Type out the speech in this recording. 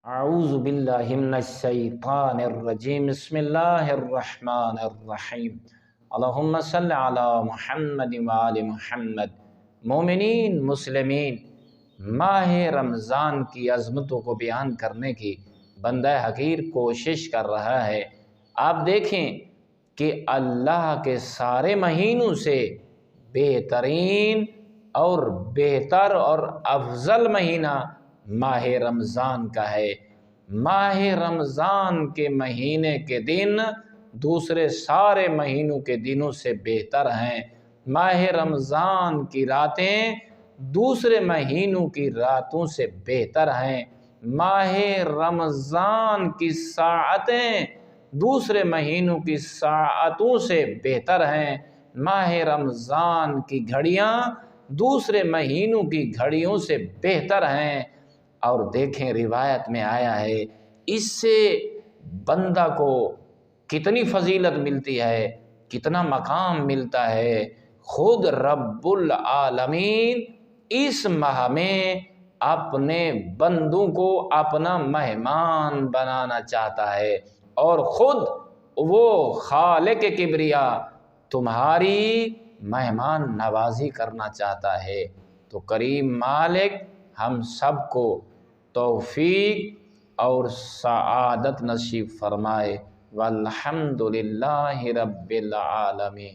اعوذ باللہ من الشیطان الرجیم بسم اللہ الرحمن الرحیم اللہم صل علی محمد وآل محمد۔ مومنین مسلمین، ماہ رمضان کی عظمتوں کو بیان کرنے کی بندہ حقیر کوشش کر رہا ہے۔ آپ دیکھیں کہ اللہ کے سارے مہینوں سے بہترین اور بہتر اور افضل مہینہ ماہ رمضان کا ہے۔ ماہ رمضان کے مہینے کے دن دوسرے سارے مہینوں کے دنوں سے بہتر ہیں۔ ماہ رمضان کی راتیں دوسرے مہینوں کی راتوں سے بہتر ہیں۔ ماہ رمضان کی ساعتیں دوسرے مہینوں کی ساعتوں سے بہتر ہیں۔ ماہ رمضان کی گھڑیاں دوسرے مہینوں کی گھڑیوں سے بہتر ہیں۔ اور دیکھیں روایت میں آیا ہے اس سے بندہ کو کتنی فضیلت ملتی ہے، کتنا مقام ملتا ہے۔ خود رب العالمین اس ماہ میں اپنے بندوں کو اپنا مہمان بنانا چاہتا ہے، اور خود وہ خالق کبریا تمہاری مہمان نوازی کرنا چاہتا ہے۔ تو کریم مالک ہم سب کو توفیق اور سعادت نصیب فرمائے۔ والحمد للہ رب العالمین۔